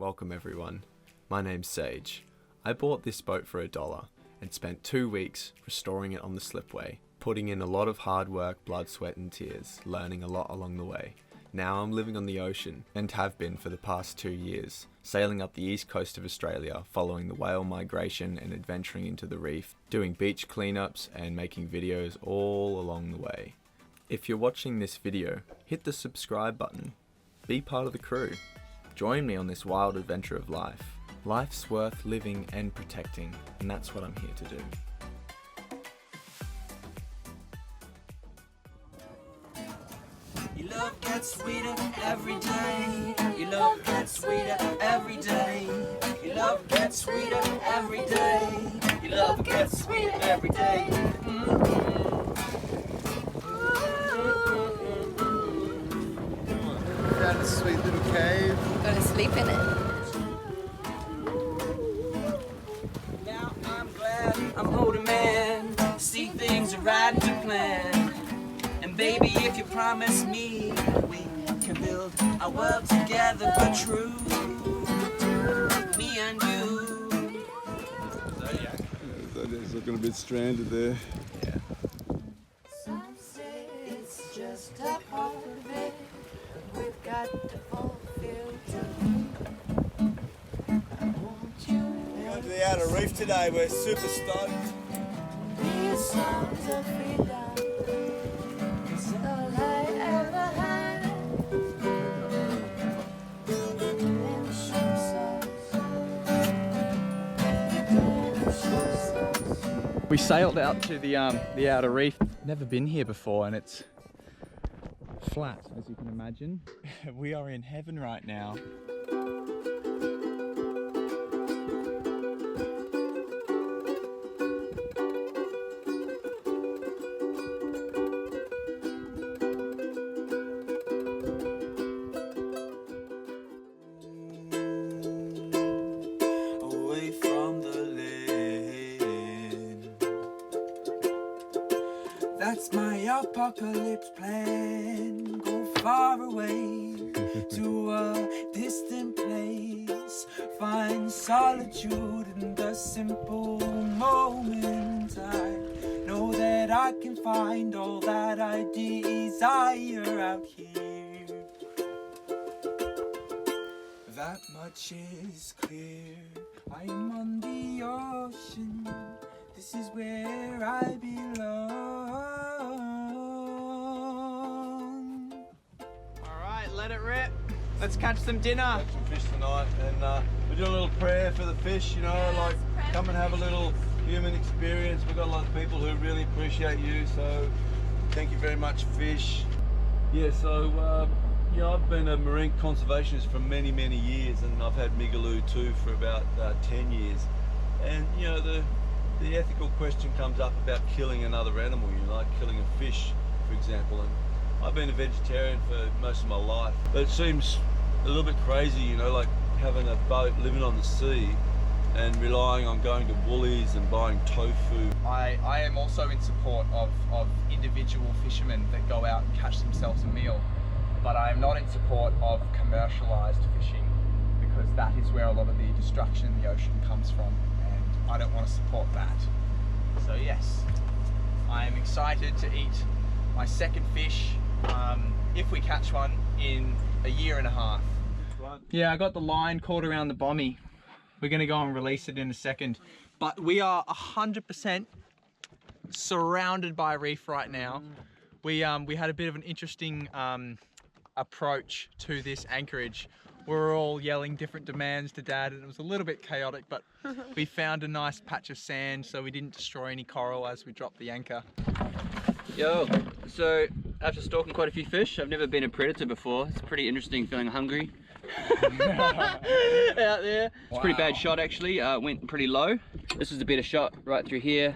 Welcome everyone, my name's Sage. I bought this boat for $1 and spent 2 weeks restoring it on the slipway, putting in a lot of hard work, blood, sweat and tears, learning a lot along the way. Now I'm living on the ocean, and have been for the past 2 years, sailing up the east coast of Australia, following the whale migration and adventuring into the reef, doing beach cleanups and making videos all along the way. If you're watching this video, hit the subscribe button. Be part of the crew. Join me on this wild adventure of life. Life's worth living and protecting, and that's what I'm here to do. Your love gets sweeter every day. Your love gets sweeter every day. Your love gets sweeter every day. Your love gets sweeter every day. Found a sweet little cave. Gonna sleep in it. Now I'm glad I'm older man. See things are right to plan. And baby, if you promise me, we can build our world together, but true. Me and you. It's looking a bit stranded there. Some say it's just a part of it. We've got to fulfill too. Won't you Going to the outer reef today, we're super stoked. these songs of freedom? It's all I ever had. Them ship songs. We sailed out to the outer reef. Never been here before, and it's flat, as you can imagine. We are in heaven right now. Away from the land. That's my apocalypse plan. Go far away to a distant place. Find solitude in the simple moments. I know that I can find all that I desire out here. That much is clear. I am on the ocean. This is where I belong. Alright, let it rip. Let's catch some dinner. Catch some fish tonight, and we're doing a little prayer for the fish, you know, like come and have a little human experience. We've got a lot of people who really appreciate you, so thank you very much, fish. Yeah, so I've been a marine conservationist for many, many years, and I've had Migaloo too for about 10 years. And you know, the ethical question comes up about killing another animal, you know, like killing a fish, for example. And I've been a vegetarian for most of my life, but it seems a little bit crazy, you know, like having a boat living on the sea and relying on going to Woolies and buying tofu. I am also in support of individual fishermen that go out and catch themselves a meal, but I am not in support of commercialized fishing, because that is where a lot of the destruction in the ocean comes from, and I don't want to support that. So yes, I am excited to eat my second fish, if we catch one, in a year and a half. Yeah, I got the line caught around the bommy. We're gonna go and release it in a second. But we are 100% surrounded by reef right now. We had a bit of an interesting approach to this anchorage. We were all yelling different demands to Dad, and it was a little bit chaotic, but we found a nice patch of sand so we didn't destroy any coral as we dropped the anchor. Yo, so after stalking quite a few fish, I've never been a predator before. It's pretty interesting feeling hungry out there. It's a pretty bad shot actually, went pretty low. This was a better shot right through here.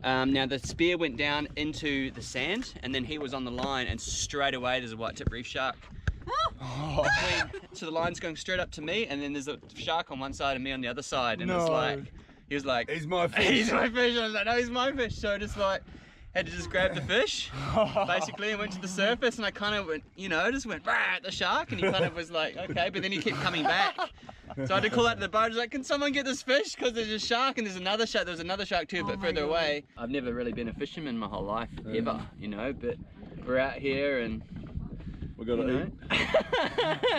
Now the spear went down into the sand, and then he was on the line, and straight away there's a white tip reef shark. So the line's going straight up to me, and then there's a shark on one side and me on the other side, and it's like, he was like, He's my fish. He's my fish. I was like, no, he's my fish. So just like, had to just grab the fish, basically, and went to the surface, and I kind of went, you know, just went at the shark, and he kind of was like, okay, but then he kept coming back. So I had to call out to the boat. I was like, can someone get this fish? Because there's a shark and there's another shark. There was another shark too, but further away. I've never really been a fisherman my whole life, ever, you know, but we're out here and We got to eat.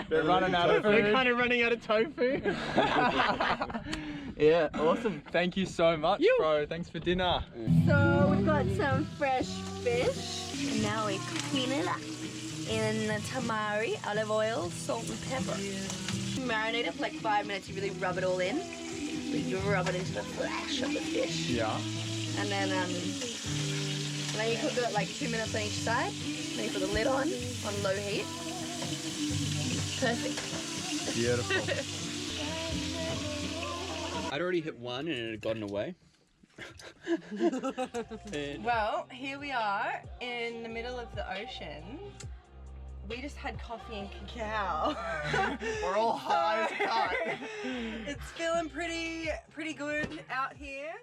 They're running out of food. we're kind of running out of tofu. Yeah, awesome. Thank you so much, bro. Thanks for dinner. So we've got some fresh fish, and now we clean it up in tamari, olive oil, salt and pepper. Marinate it for like 5 minutes. You really rub it all in. You rub it into the flesh of the fish. Yeah. And then you cook it like 2 minutes on each side. Then you put the lid on low heat. Perfect. Beautiful. I'd already hit one and it had gotten away. Well, here we are in the middle of the ocean. We just had coffee and cacao. We're all high as a kite. It's feeling pretty good out here.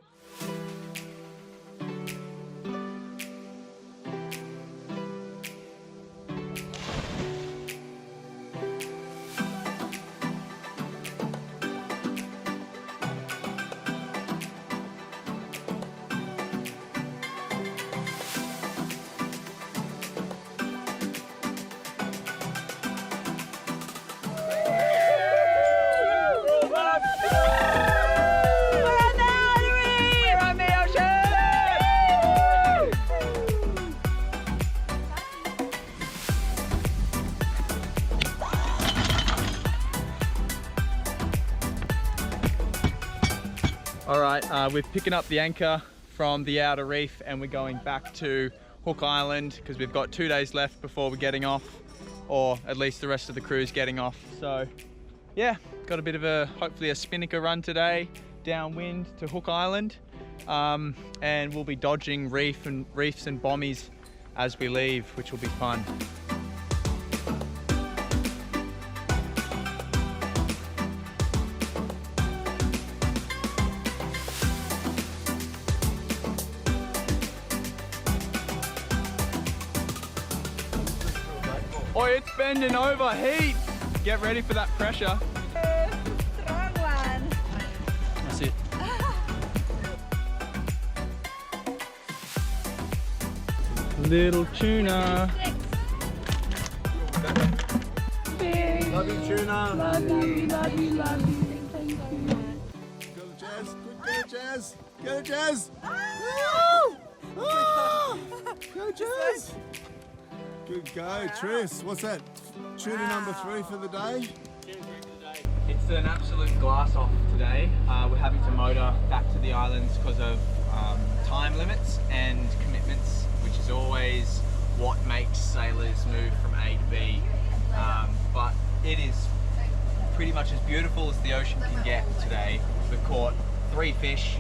Alright, we're picking up the anchor from the outer reef and we're going back to Hook Island because we've got 2 days left before we're getting off, or at least the rest of the crew's getting off. So yeah, got a bit of hopefully a spinnaker run today, downwind to Hook Island, and we'll be dodging reefs and bommies as we leave, which will be fun. Oi, it's bending over, heat! Get ready for that pressure. Strong one. That's it. Little tuna. Love you, tuna. Love you. Go Jazz. Quick, go Jazz. Go Jazz. Go Jazz. Good go, Tris. What's that? Tuna number 3 for the day. It's an absolute glass off today. We're having to motor back to the islands because of time limits and commitments, which is always what makes sailors move from A to B. But it is pretty much as beautiful as the ocean can get today. We've caught 3 fish,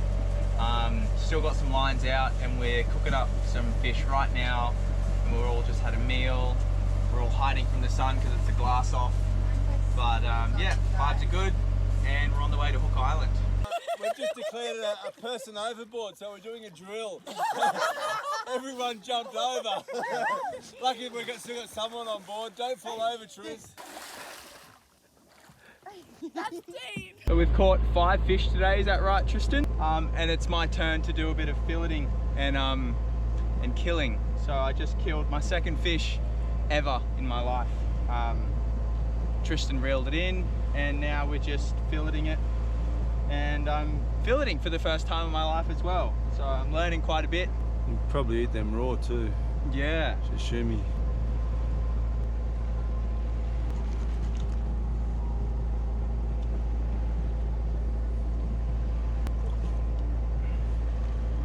still got some lines out, and we're cooking up some fish right now. And we're all just had a meal. We're all hiding from the sun because it's a glass off. But yeah, vibes are good, and we're on the way to Hook Island. We've just declared a person overboard, so we're doing a drill. Everyone jumped over. Lucky we've still got someone on board. Don't fall over, Tris. That's deep. So we've caught 5 fish today, is that right, Tristan? And it's my turn to do a bit of filleting and killing. So I just killed my 2nd fish ever in my life. Tristan reeled it in, and now we're just filleting it. And I'm filleting for the first time in my life as well. So I'm learning quite a bit. You probably eat them raw too. Yeah. Sashimi.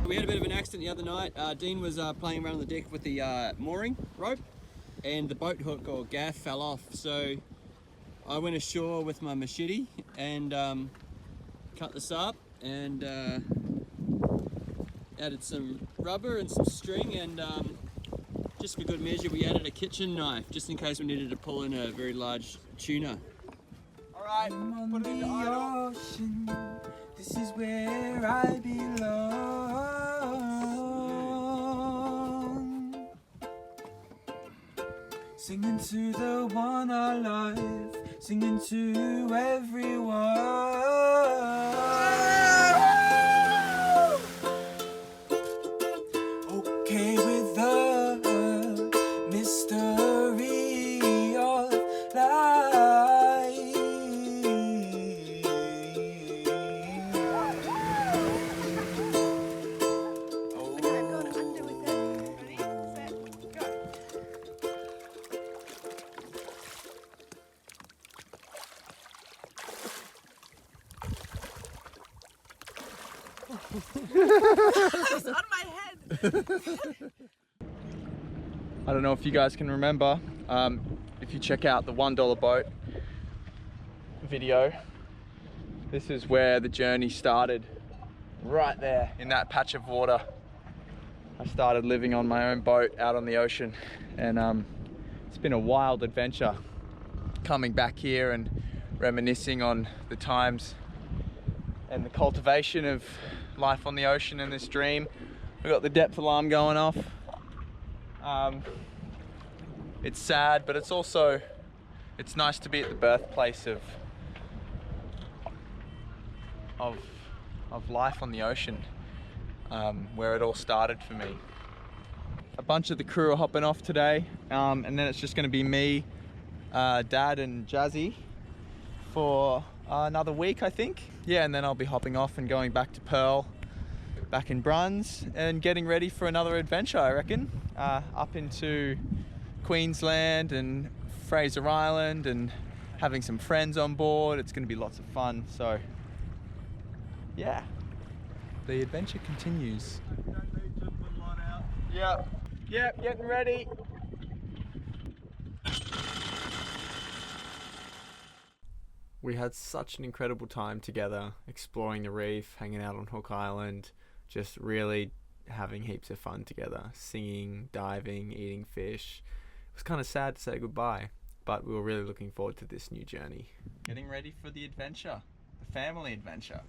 We had a bit of an accident the other night. Dean was playing around on the deck with the mooring rope, and the boat hook or gaff fell off. So I went ashore with my machete and cut this up and added some rubber and some string, and just for good measure we added a kitchen knife just in case we needed to pull in a very large tuna. Alright, put it in the idle. Ocean, this is where I belong. Singing to the one I love, singing to everyone. Okay with the mystery of life. It's on my head. I don't know if you guys can remember, if you check out the $1 boat video, this is where the journey started, right there in that patch of water. I started living on my own boat out on the ocean, and it's been a wild adventure coming back here and reminiscing on the times and the cultivation of life on the ocean in this dream. We got the depth alarm going off. It's sad, but it's also, it's nice to be at the birthplace of life on the ocean, where it all started for me. A bunch of the crew are hopping off today, and then it's just going to be me, Dad and Jazzy for another week, I think. Yeah, and then I'll be hopping off and going back to Pearl, back in Bruns, and getting ready for another adventure, I reckon, up into Queensland and Fraser Island, and having some friends on board. It's going to be lots of fun. So yeah, the adventure continues. Yep, getting ready. We had such an incredible time together, exploring the reef, hanging out on Hook Island, just really having heaps of fun together, singing, diving, eating fish. It was kind of sad to say goodbye, but we were really looking forward to this new journey. Getting ready for the adventure, the family adventure.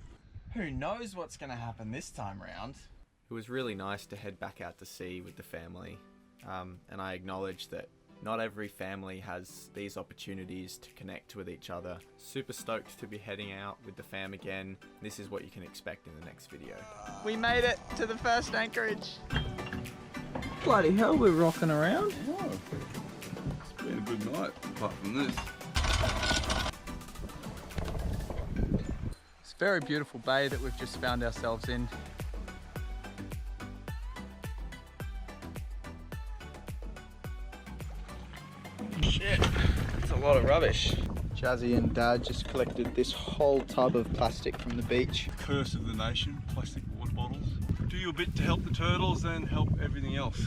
Who knows what's going to happen this time round? It was really nice to head back out to sea with the family, and I acknowledge that not every family has these opportunities to connect with each other. Super stoked to be heading out with the fam again. This is what you can expect in the next video. We made it to the first anchorage. Bloody hell, we're rocking around. Oh, it's been a good night, apart from this. It's a very beautiful bay that we've just found ourselves in. Shit, that's a lot of rubbish. Jazzy and Dad just collected this whole tub of plastic from the beach. Curse of the nation, plastic water bottles. Do your bit to help the turtles and help everything else.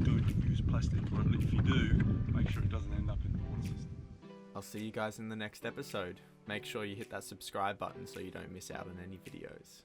Don't use plastic, or if you do, make sure it doesn't end up in the water system. I'll see you guys in the next episode. Make sure you hit that subscribe button so you don't miss out on any videos.